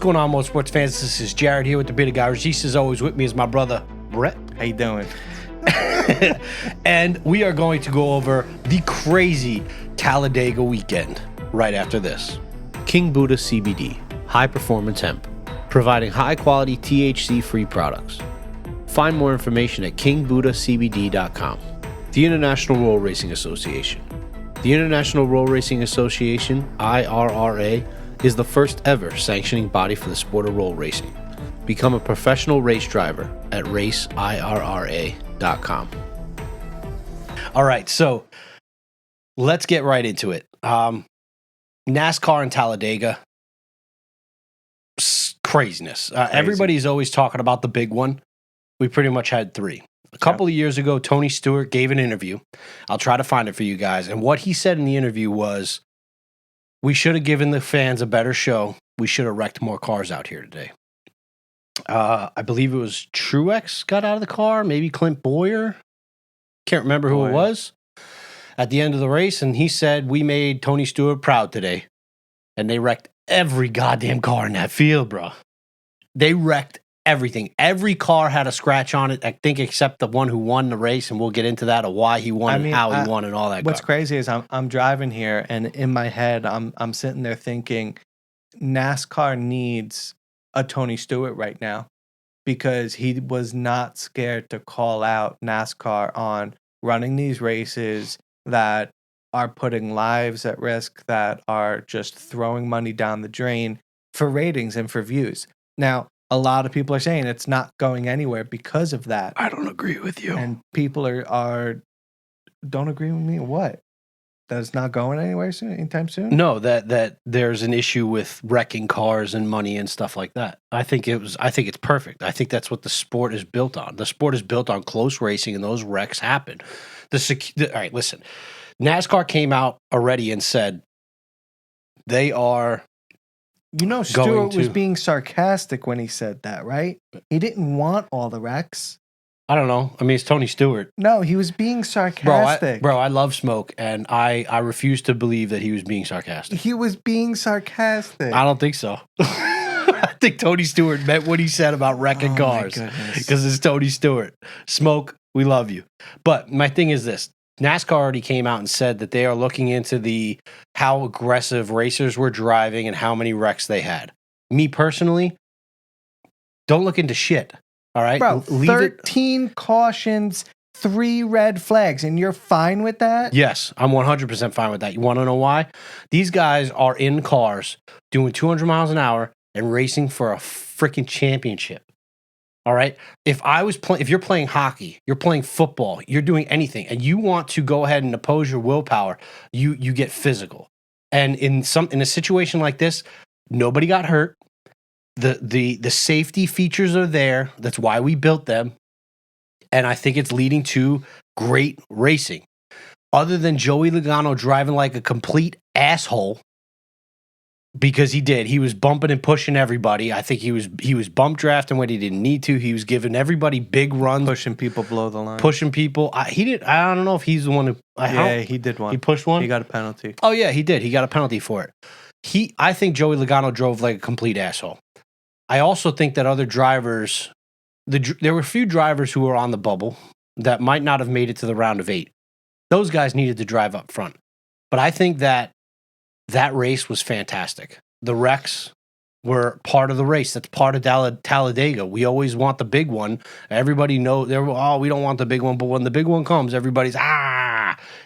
going on, motorsports fans? This is Jared here with the Bearded Garagistas. Always with me is my brother, Brett. How you doing? And we are going to go over the crazy Talladega weekend right after this. King Buddha CBD, high performance hemp, providing high quality THC-free products. Find more information at kingbuddhacbd.com. The International Roll Racing Association. The International Roll Racing Association, IRRA, is the first ever sanctioning body for the sport of roll racing. Become a professional race driver at raceirra.com. All right, so let's get right into it. NASCAR and Talladega, craziness. Everybody's always talking about the big one. We pretty much had three. A couple of years ago, Tony Stewart gave an interview. I'll try to find it for you guys. And what he said in the interview was, we should have given the fans a better show. We should have wrecked more cars out here today. I believe it was Truex got out of the car, maybe Clint Boyer. Can't remember who it was at the end of the race. And he said, we made Tony Stewart proud today. And they wrecked every goddamn car in that field, bro. They wrecked everything. Every car had a scratch on it, I think, except the one who won the race, and we'll get into that, of why he won and how he won and all that. What's crazy is I'm driving here, and in my head, I'm sitting there thinking, NASCAR needs a Tony Stewart right now, because he was not scared to call out NASCAR on running these races that are putting lives at risk, that are just throwing money down the drain for ratings and for views. Now, a lot of people are saying it's not going anywhere because of that. I don't agree with you. And people are don't agree with me. What? That it's not going anywhere soon, anytime soon? No, that there's an issue with wrecking cars and money and stuff like that. I think it's perfect. I think that's what the sport is built on. The sport is built on close racing, and those wrecks happen. All right, listen. NASCAR came out already and said they are. You know, Stewart was being sarcastic when he said that, right? He didn't want all the wrecks. I don't know. I mean, it's Tony Stewart. No, he was being sarcastic. Bro, I love Smoke, and I refuse to believe that he was being sarcastic. He was being sarcastic. I don't think so. I think Tony Stewart meant what he said about wrecking cars, because it's Tony Stewart. Smoke, we love you. But my thing is this. NASCAR already came out and said that they are looking into how aggressive racers were driving and how many wrecks they had. Me personally, don't look into shit. All right? Bro, 13 cautions, 3 red flags, and you're fine with that? Yes, I'm 100% fine with that. You want to know why? These guys are in cars doing 200 miles an hour and racing for a freaking championship. All right. If you're playing hockey, you're playing football, you're doing anything, and you want to go ahead and oppose your willpower, you get physical. And in a situation like this, nobody got hurt. The safety features are there. That's why we built them. And I think it's leading to great racing. Other than Joey Logano driving like a complete asshole. Because he was bumping and pushing everybody. I think he was bump drafting when he didn't need to. He was giving everybody big runs, pushing people below the line, pushing people. I don't know if he's the one who. He did one. He pushed one. He got a penalty. Oh yeah, he did. He got a penalty for it. I think Joey Logano drove like a complete asshole. I also think that other drivers, there were a few drivers who were on the bubble that might not have made it to the round of 8. Those guys needed to drive up front. But I think that race was fantastic. The wrecks were part of the race. That's part of Talladega. We always want the big one. Everybody knows, we don't want the big one, but when the big one comes, everybody's,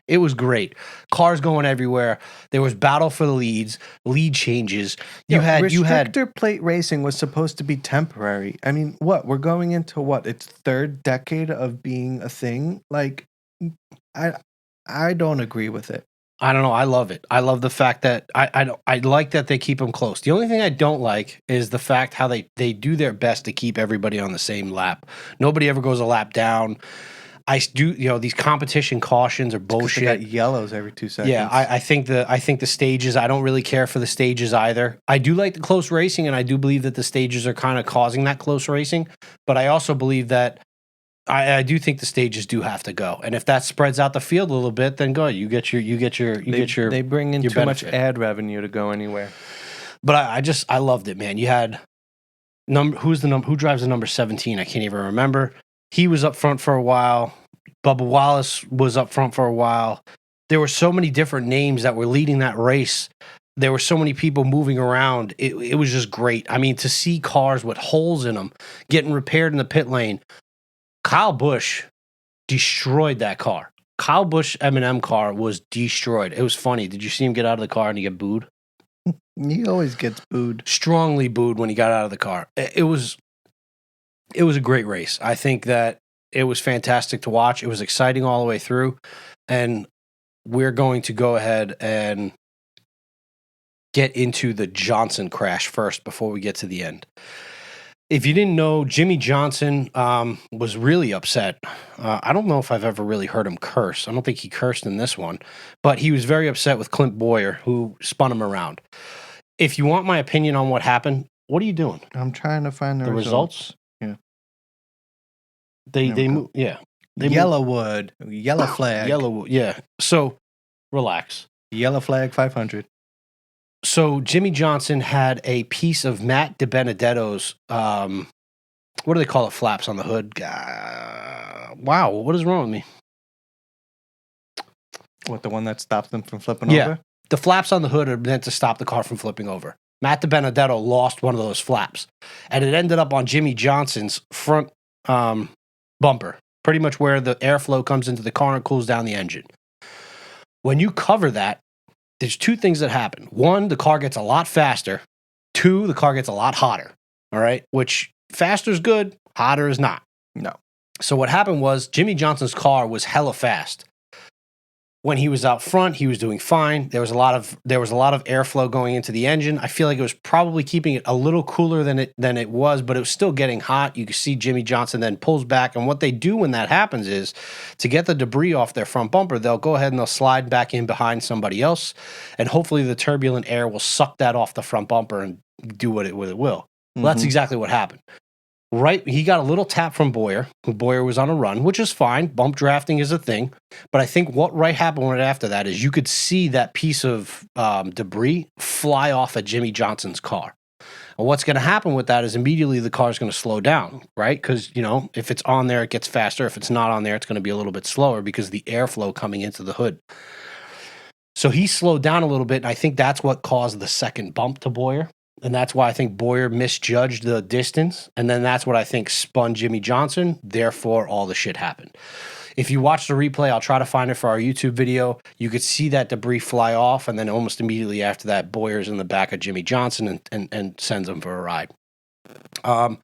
It was great. Cars going everywhere. There was battle for the lead changes. Restrictor plate racing was supposed to be temporary. I mean, we're going into its 3rd decade of being a thing? Like, I don't agree with it. I don't know. I love it. I love the fact that I like that they keep them close. The only thing I don't like is the fact how they do their best to keep everybody on the same lap. Nobody ever goes a lap down. These competition cautions are bullshit. They got yellows every 2 seconds. Yeah, I think the stages, I don't really care for the stages either. I do like the close racing, and I do believe that the stages are kind of causing that close racing. But I also believe that I do think the stages do have to go, and if that spreads out the field a little bit, then go. You get your. They bring in too much ad revenue to go anywhere. But I loved it, man. You had Who drives the number 17? I can't even remember. He was up front for a while. Bubba Wallace was up front for a while. There were so many different names that were leading that race. There were so many people moving around. It was just great. I mean, to see cars with holes in them getting repaired in the pit lane. Kyle Busch destroyed that car. Kyle Busch M&M car was destroyed. It was funny. Did you see him get out of the car and he get booed? He always gets booed. Strongly booed when he got out of the car. It was a great race. I think that it was fantastic to watch. It was exciting all the way through. And we're going to go ahead and get into the Johnson crash first before we get to the end. If you didn't know, Jimmy Johnson was really upset. I don't know if I've ever really heard him curse. I don't think he cursed in this one. But he was very upset with Clint Boyer, who spun him around. If you want my opinion on what happened, what are you doing? I'm trying to find the results. Yeah. They move. Yeah. Yellowwood. Yellow flag. Yellowwood. Yeah. So relax. Yellow flag 500. So Jimmy Johnson had a piece of Matt DiBenedetto's, what do they call it, flaps on the hood? Wow, what is wrong with me? What, the one that stops them from flipping over? The flaps on the hood are meant to stop the car from flipping over. Matt DiBenedetto lost one of those flaps, and it ended up on Jimmy Johnson's front bumper, pretty much where the airflow comes into the car and cools down the engine. When you cover that, there's two things that happen. One, the car gets a lot faster. Two, the car gets a lot hotter. All right? Which faster is good, hotter is not. No. So what happened was Jimmy Johnson's car was hella fast. When he was out front, he was doing fine. There was a lot of airflow going into the engine. I feel like it was probably keeping it a little cooler than it was, but it was still getting hot. You can see Jimmy Johnson then pulls back, and what they do when that happens is to get the debris off their front bumper, they'll go ahead and they'll slide back in behind somebody else, and hopefully the turbulent air will suck that off the front bumper and do what it will. Well, that's exactly what happened. Right, he got a little tap from Boyer. Boyer was on a run, which is fine. Bump drafting is a thing. But I think what happened right after that is you could see that piece of debris fly off at Jimmy Johnson's car. And what's going to happen with that is immediately the car is going to slow down, right? Because, if it's on there, it gets faster. If it's not on there, it's going to be a little bit slower because of the airflow coming into the hood. So he slowed down a little bit, and I think that's what caused the second bump to Boyer. And that's why I think Boyer misjudged the distance. And then that's what I think spun Jimmy Johnson. Therefore, all the shit happened. If you watch the replay, I'll try to find it for our YouTube video. You could see that debris fly off. And then almost immediately after that, Boyer's in the back of Jimmy Johnson and sends him for a ride. So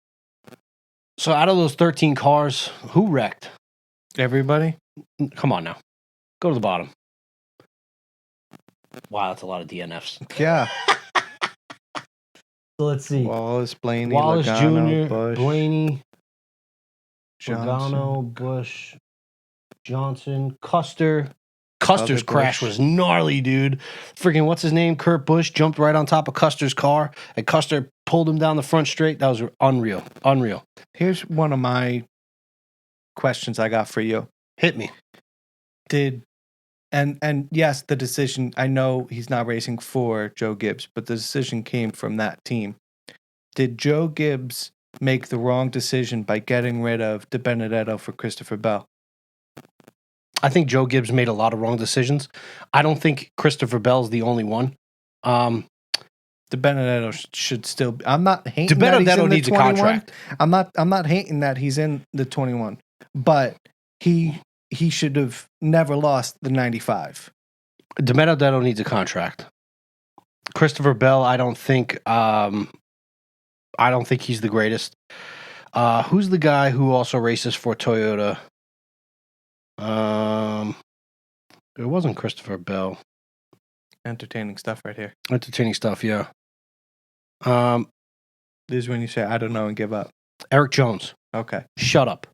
out of those 13 cars, who wrecked? Everybody? Come on now. Go to the bottom. Wow, that's a lot of DNFs. Yeah. So let's see. Wallace, Blaney, Wallace Logano, Jr., Busch, Blaney, Johnson. Logano, Busch, Johnson, Custer. Custer's Other crash Busch. was gnarly, dude. Freaking, what's his name? Kurt Busch jumped right on top of Custer's car, and Custer pulled him down the front straight. That was unreal. Unreal. Here's one of my questions I got for you. Hit me. And yes, the decision, I know he's not racing for Joe Gibbs, but the decision came from that team. Did Joe Gibbs make the wrong decision by getting rid of DiBenedetto for Christopher Bell? I think Joe Gibbs made a lot of wrong decisions. I don't think Christopher Bell's the only one. DiBenedetto should still be. I'm not hating that he's DiBenedetto in the needs a 21. contract. I'm not hating that he's in the 21, but he should have never lost the 95. DiBenedetto needs a contract. Christopher Bell, I don't think he's the greatest. Who's the guy who also races for Toyota? It wasn't Christopher Bell. Entertaining stuff right here. Entertaining stuff, yeah. This is when you say, I don't know, and give up. Eric Jones. Okay. Shut up.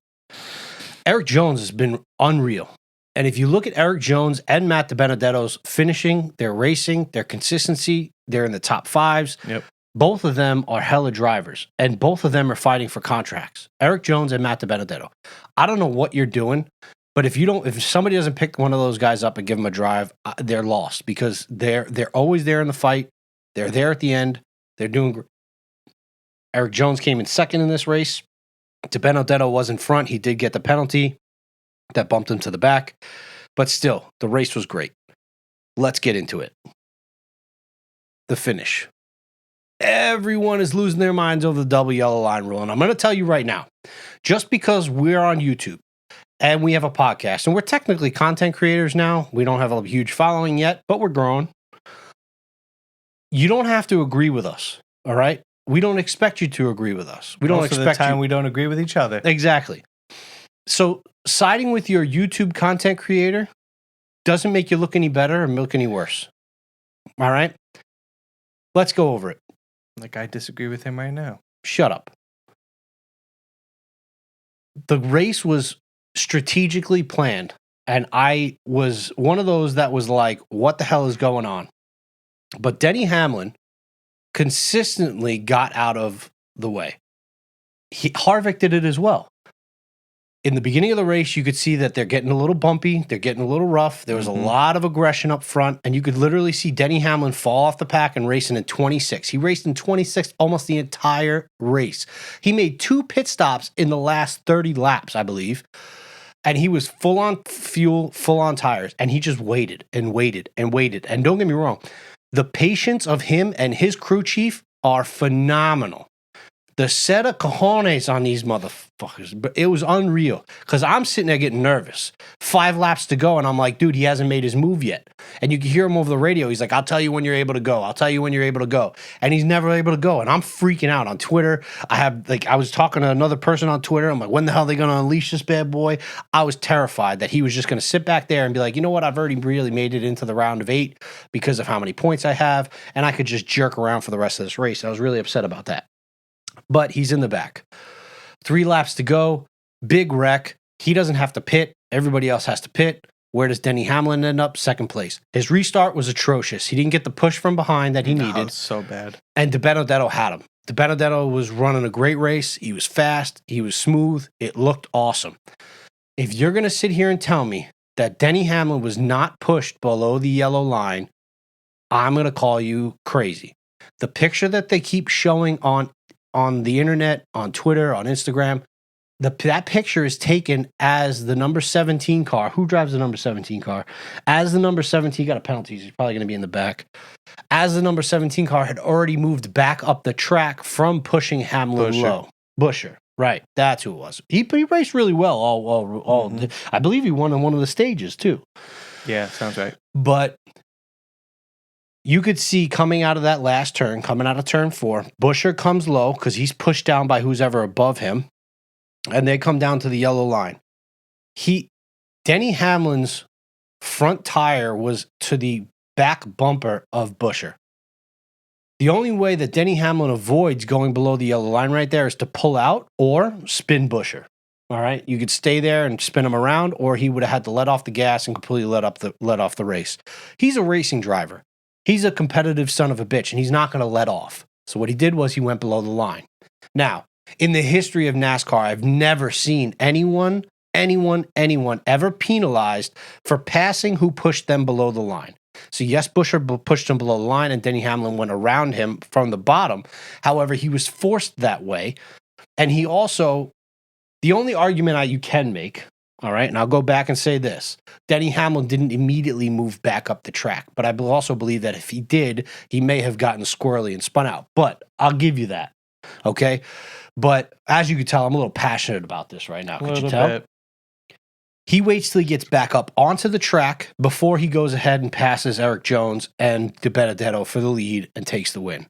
Eric Jones has been unreal. And if you look at Eric Jones and Matt DiBenedetto's finishing, their racing, their consistency, they're in the top fives. Yep. Both of them are hella drivers, and both of them are fighting for contracts. Eric Jones and Matt DiBenedetto. I don't know what you're doing, but if somebody doesn't pick one of those guys up and give them a drive, they're lost because they're always there in the fight. They're there at the end. They're doing. Eric Jones came in second in this race. DiBenedetto was in front. He did get the penalty that bumped him to the back. But still, the race was great. Let's get into it. The finish. Everyone is losing their minds over the double yellow line rule. And I'm going to tell you right now, just because we're on YouTube and we have a podcast, and we're technically content creators now, we don't have a huge following yet, but we're growing. You don't have to agree with us, all right? We don't expect you to agree with us. We don't expect the time we don't agree with each other. Exactly. So siding with your YouTube content creator doesn't make you look any better or look any worse. All right? Let's go over it. Like, I disagree with him right now. Shut up. The race was strategically planned, and I was one of those that was like, what the hell is going on? But Denny Hamlin consistently got out of the way. Harvick did it as well. In the beginning of the race, you could see that they're getting a little bumpy. They're getting a little rough. There was a lot of aggression up front, and you could literally see Denny Hamlin fall off the pack and racing in 26. He raced in 26 almost the entire race. He made 2 pit stops in the last 30 laps, I believe, and he was full on fuel, full on tires, and he just waited and waited and waited. And don't get me wrong, the patience of him and his crew chief are phenomenal. The set of cojones on these motherfuckers, but it was unreal. Because I'm sitting there getting nervous. 5 laps to go, and I'm like, dude, he hasn't made his move yet. And you can hear him over the radio. He's like, I'll tell you when you're able to go. I'll tell you when you're able to go. And he's never able to go. And I'm freaking out on Twitter. I was talking to another person on Twitter. I'm like, when the hell are they going to unleash this bad boy? I was terrified that he was just going to sit back there and be like, you know what? I've already really made it into the round of 8 because of how many points I have. And I could just jerk around for the rest of this race. I was really upset about that. But he's in the back. 3 laps to go. Big wreck. He doesn't have to pit. Everybody else has to pit. Where does Denny Hamlin end up? Second place. His restart was atrocious. He didn't get the push from behind that he needed. It was so bad. And DiBenedetto had him. DiBenedetto was running a great race. He was fast. He was smooth. It looked awesome. If you're going to sit here and tell me that Denny Hamlin was not pushed below the yellow line, I'm going to call you crazy. The picture that they keep showing on the internet, on Twitter, on Instagram, that picture is taken as the number 17 car. Who drives the number 17 car? As the number 17, got a penalty. He's probably going to be in the back. As the number 17 car had already moved back up the track from pushing Hamlin low. Busher. Right. That's who it was. He raced really well. I believe he won on one of the stages too. Yeah, sounds right. But you could see coming out of that last turn, coming out of turn 4, Busher comes low because he's pushed down by who's ever above him, and they come down to the yellow line. Denny Hamlin's front tire was to the back bumper of Busher. The only way that Denny Hamlin avoids going below the yellow line right there is to pull out or spin Busher. All right, you could stay there and spin him around, or he would have had to let off the gas and completely let off the race. He's a racing driver. He's a competitive son of a bitch, and he's not going to let off. So what he did was he went below the line. Now, in the history of NASCAR, I've never seen anyone ever penalized for passing who pushed them below the line. So yes, Busher pushed him below the line, and Denny Hamlin went around him from the bottom. However, he was forced that way. And he also, the only argument you can make, all right, and I'll go back and say this. Denny Hamlin didn't immediately move back up the track, but I also believe that if he did, he may have gotten squirrely and spun out. But I'll give you that, okay? But as you can tell, I'm a little passionate about this right now. Could you tell? Bit. He waits till he gets back up onto the track before he goes ahead and passes Eric Jones and DiBenedetto for the lead and takes the win.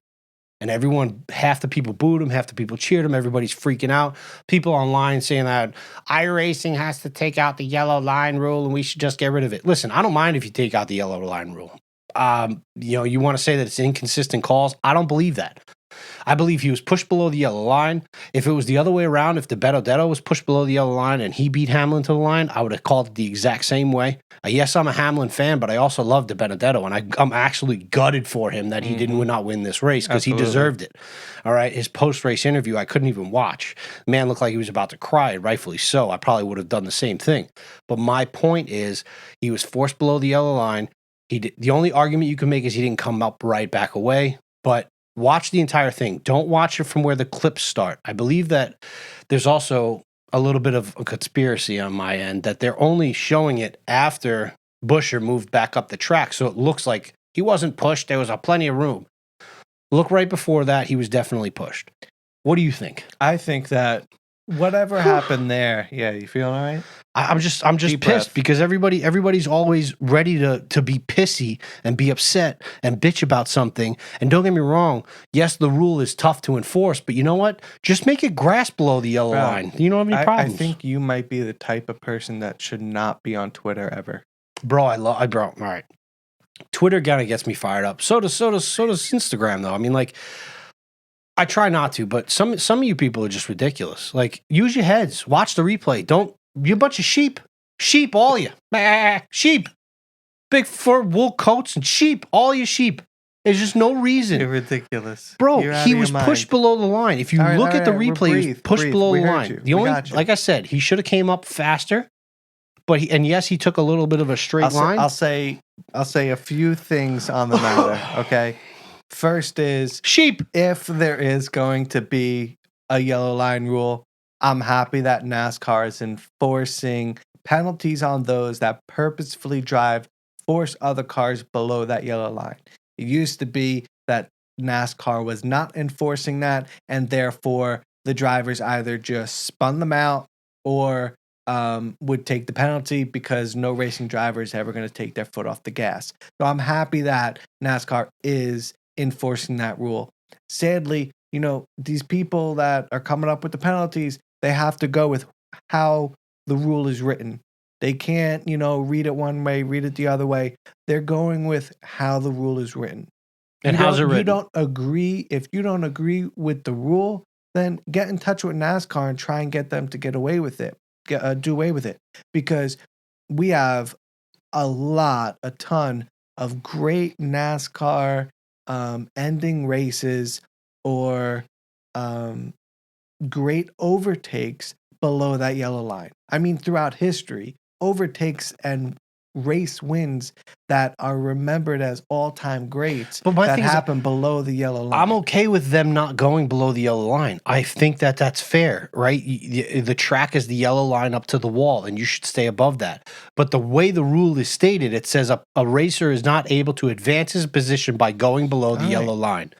And everyone, half the people booed him, half the people cheered him. Everybody's freaking out. People online saying that iRacing has to take out the yellow line rule and we should just get rid of it. Listen, I don't mind if you take out the yellow line rule. You want to say that it's inconsistent calls. I don't believe that. I believe he was pushed below the yellow line. If it was the other way around, if DiBenedetto was pushed below the yellow line and he beat Hamlin to the line, I would have called it the exact same way. Yes, I'm a Hamlin fan, but I also love DiBenedetto, and I'm actually gutted for him that he did not win this race because he deserved it. All right, his post-race interview, I couldn't even watch. The man looked like he was about to cry, rightfully so. I probably would have done the same thing. But my point is, he was forced below the yellow line. The only argument you can make is he didn't come up right back away, but Watch the entire thing. Don't watch it from where the clips start. I believe that there's also a little bit of a conspiracy on my end that they're only showing it after Buescher moved back up the track, so it looks like he wasn't pushed. There was plenty of room. Look right before that, he was definitely pushed. What do you think? I think that whatever happened there, yeah, you feeling all right? I'm just Deep pissed breath. because everybody's always ready to be pissy and be upset and bitch about something. And don't get me wrong, yes, the rule is tough to enforce, but you know what? Just make it grass below the yellow Bro, line. You don't have any I problems. think you might be the type of person that should not be on Twitter ever. Bro, all right. Twitter kind of gets me fired up. So does Instagram though. I mean, like, I try not to, but some of you people are just ridiculous. Like, use your heads. Watch the replay. You're a bunch of sheep. Sheep, all you. Sheep. Big fur wool coats and sheep. All you sheep. There's just no reason. You're ridiculous. Bro, You're out he of your was pushed mind. below the line. If you look at the replay, he was pushed below We the heard line. you. The We only, got you. like I said, he should have came up faster. But yes, he took a little bit of a straight line. I'll say a few things on the matter, okay? First is sheep. If there is going to be a yellow line rule, I'm happy that NASCAR is enforcing penalties on those that purposefully force other cars below that yellow line. It used to be that NASCAR was not enforcing that, and therefore the drivers either just spun them out or would take the penalty because no racing driver is ever going to take their foot off the gas. So I'm happy that NASCAR is enforcing that rule. Sadly, these people that are coming up with the penalties, they have to go with how the rule is written. They can't, read it one way, read it the other way. They're going with how the rule is written. And how's it written? You don't agree. If you don't agree with the rule, then get in touch with NASCAR and try and get them to get away with it. Do away with it, because we have a ton of great NASCAR ending races or great overtakes below that yellow line. I mean, throughout history, overtakes and race wins that are remembered as all-time greats that happen below the yellow line. I'm okay with them not going below the yellow line. I think that that's fair, right? The track is the yellow line up to the wall, and you should stay above that. But the way the rule is stated, it says a racer is not able to advance his position by going below the yellow line.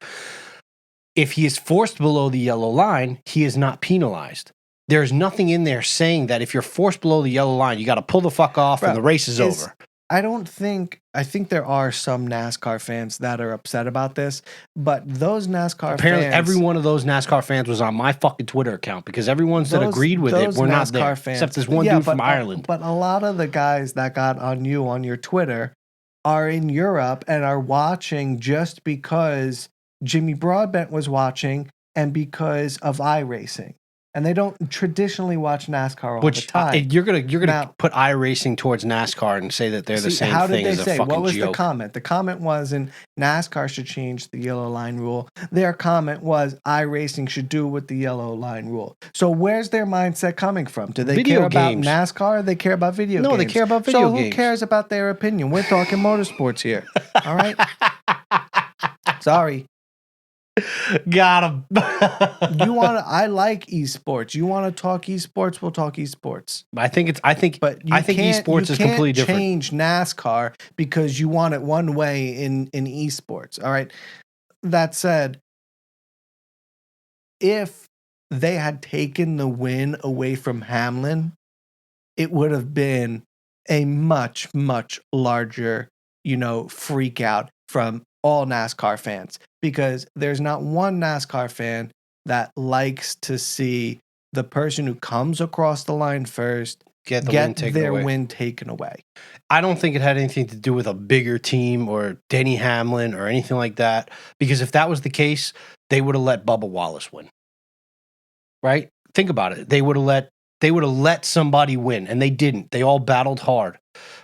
If he is forced below the yellow line, he is not penalized. There's nothing in there saying that if you're forced below the yellow line, you got to pull the fuck off and the race is over. I think there are some NASCAR fans that are upset about this, but those NASCAR Apparently fans... every one of those NASCAR fans was on my fucking Twitter account because everyone's that agreed with it were not there. Except this one dude from Ireland. But a lot of the guys that got on your Twitter are in Europe and are watching just because Jimmy Broadbent was watching and because of iRacing. And they don't traditionally watch NASCAR all the time. You're gonna put iRacing towards NASCAR and say that they're the same thing as a fucking joke. What was the comment? The comment wasn't NASCAR should change the yellow line rule. Their comment was iRacing should do with the yellow line rule. So where's their mindset coming from? Do they care about NASCAR or they care about video games? No, they care about video games. So who cares about their opinion? We're talking motorsports here. All right? Sorry. Got him. I like esports. You want to talk esports? We'll talk esports. I think esports is completely different. You can't change NASCAR because you want it one way in esports. All right. That said, if they had taken the win away from Hamlin, it would have been a much, much larger, freak out from all NASCAR fans, because there's not one NASCAR fan that likes to see the person who comes across the line first get their win taken away. I don't think it had anything to do with a bigger team or Denny Hamlin or anything like that, because if that was the case, they would have let Bubba Wallace win. Right? Think about it. They would have let somebody win, and they didn't. They all battled hard.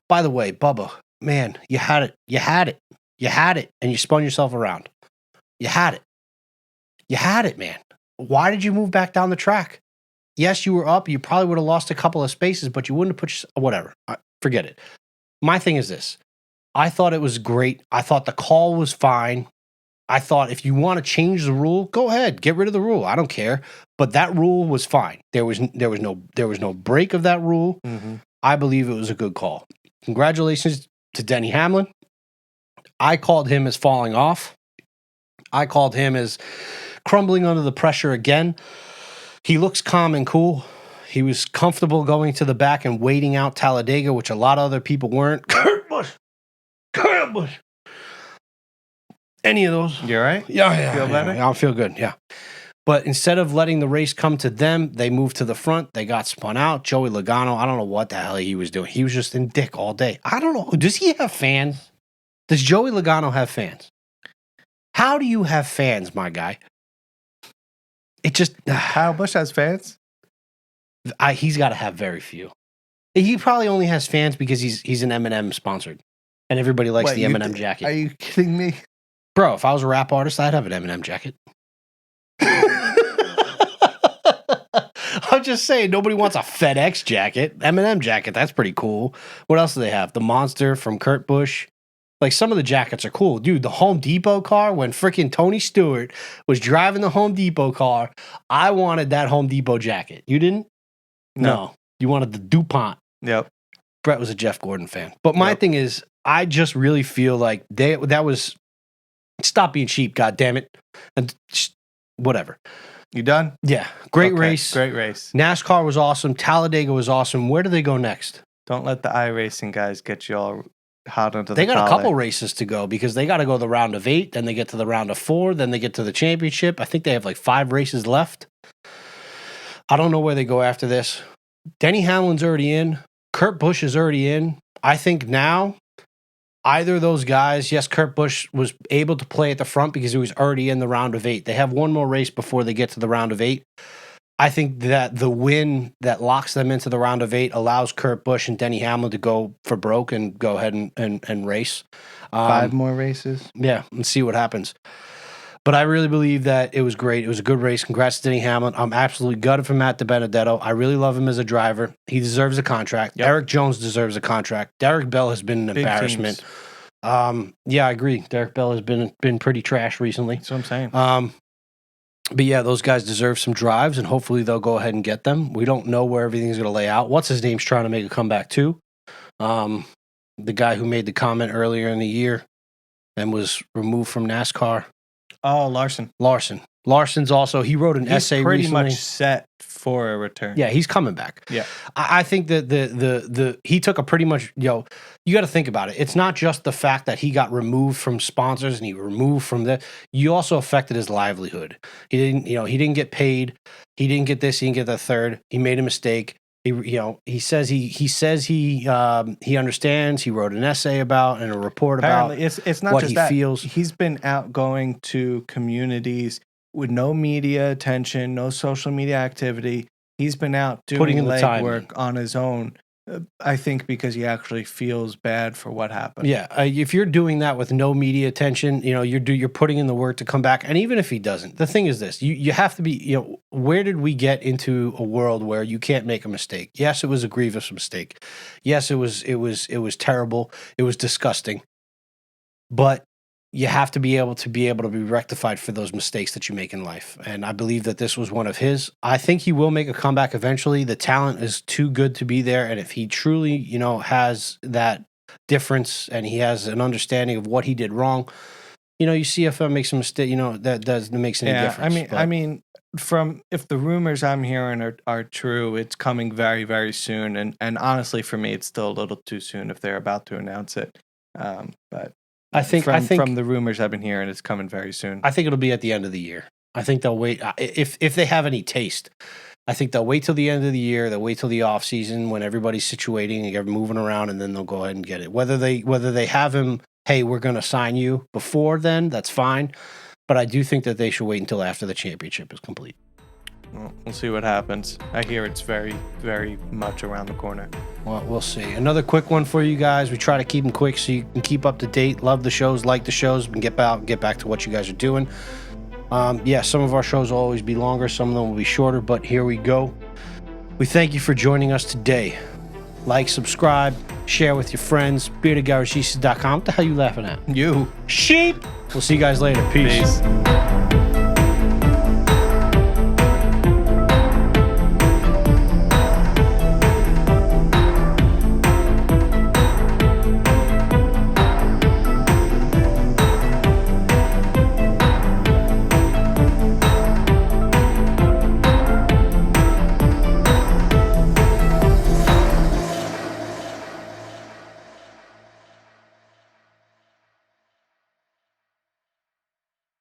By the way, Bubba, man, you had it. You had it, and you spun yourself around. You had it, man. Why did you move back down the track? Yes, you were up. You probably would have lost a couple of spaces, but you wouldn't have whatever. Forget it. My thing is this. I thought it was great. I thought the call was fine. I thought if you want to change the rule, go ahead, get rid of the rule. I don't care. But that rule was fine. There was no break of that rule. Mm-hmm. I believe it was a good call. Congratulations to Denny Hamlin. I called him as falling off. I called him as crumbling under the pressure again. He looks calm and cool. He was comfortable going to the back and waiting out Talladega, which a lot of other people weren't. Kurt Busch. Any of those? You all right? Yeah. Feel better? Yeah, I feel good, yeah. But instead of letting the race come to them, they moved to the front. They got spun out. Joey Logano, I don't know what the hell he was doing. He was just in dick all day. I don't know. Does he have fans? Does Joey Logano have fans? How do you have fans, my guy? It just... Kyle Busch has fans? He's got to have very few. He probably only has fans because he's an M&M sponsored. And everybody likes the M&M jacket. Are you kidding me? Bro, if I was a rap artist, I'd have an M&M jacket. I'm just saying, nobody wants a FedEx jacket. M&M jacket, that's pretty cool. What else do they have? The Monster from Kurt Busch. Like, some of the jackets are cool. Dude, the Home Depot car, when freaking Tony Stewart was driving the Home Depot car, I wanted that Home Depot jacket. You didn't? No. You wanted the DuPont. Yep. Brett was a Jeff Gordon fan. But my thing is, I just really feel like that was... Stop being cheap, goddammit. And whatever. You done? Yeah. Great race. Great race. NASCAR was awesome. Talladega was awesome. Where do they go next? Don't let the iRacing guys get you all hot onto the They got trolley. a couple races to go because they got to go the round of 8, then they get to the round of 4, then they get to the championship. I think they have like 5 races left. I don't know where they go after this. Denny Hamlin's already in. Kurt Busch is already in. I think now either of those guys, yes, Kurt Busch was able to play at the front because he was already in the round of 8. They have one more race before they get to the round of 8. I think that the win that locks them into the round of 8 allows Kurt Busch and Denny Hamlin to go for broke and go ahead and race. 5 more races? Yeah, and see what happens. But I really believe that it was great. It was a good race. Congrats to Denny Hamlin. I'm absolutely gutted for Matt DiBenedetto. I really love him as a driver. He deserves a contract. Yep. Eric Jones deserves a contract. Derek Bell has been an Big embarrassment. teams. Yeah, I agree. Derek Bell has been pretty trash recently. That's what I'm saying. But yeah, those guys deserve some drives, and hopefully they'll go ahead and get them. We don't know where everything's going to lay out. What's his name's trying to make a comeback too? The guy who made the comment earlier in the year and was removed from NASCAR. Oh, Larson. Larson's also, he wrote an essay pretty recently. much set for a return. Yeah, he's coming back. Yeah. I think that he took a pretty much, you got to think about it. It's not just the fact that he got removed from sponsors and he removed from that. You also affected his livelihood. He didn't get paid. He didn't get this. He didn't get the third. He made a mistake. He says he understands. He wrote an essay about and a report Apparently, about it's not what just he that. feels. He's been out going to communities with no media attention, no social media activity. He's been out Putting doing in the time. legwork on his own. I think because he actually feels bad for what happened. Yeah, if you're doing that with no media attention, you're putting in the work to come back. And even if he doesn't, the thing is this: you have to be. Where did we get into a world where you can't make a mistake? Yes, it was a grievous mistake. Yes, it was terrible. It was disgusting. But you have to be able to be rectified for those mistakes that you make in life. And I believe that this was one of his. I think he will make a comeback eventually. The talent is too good to be there. And if he truly, has that difference and he has an understanding of what he did wrong, you see if I make some mistake, that makes any difference. I mean, from if the rumors I'm hearing are true, it's coming very, very soon. And honestly, for me, it's still a little too soon if they're about to announce it. But I think from the rumors I've been hearing, it's coming very soon. I think it'll be at the end of the year. I think they'll wait if they have any taste. I think they'll wait till the end of the year. They'll wait till the off season when everybody's situating and they're moving around, and then they'll go ahead and get it. Whether they have him, hey, we're going to sign you before then, that's fine. But I do think that they should wait until after the championship is complete. Well, we'll see what happens. I hear it's very, very much around the corner. Well, we'll see. Another quick one for you guys. We try to keep them quick so you can keep up to date. Love the shows, like the shows, and get back to what you guys are doing. Some of our shows will always be longer. Some of them will be shorter, but here we go. We thank you for joining us today. Like, subscribe, Share with your friends. beardedgaragistas.com. What the hell are you laughing at? You. Sheep. We'll see you guys later. Peace. Peace.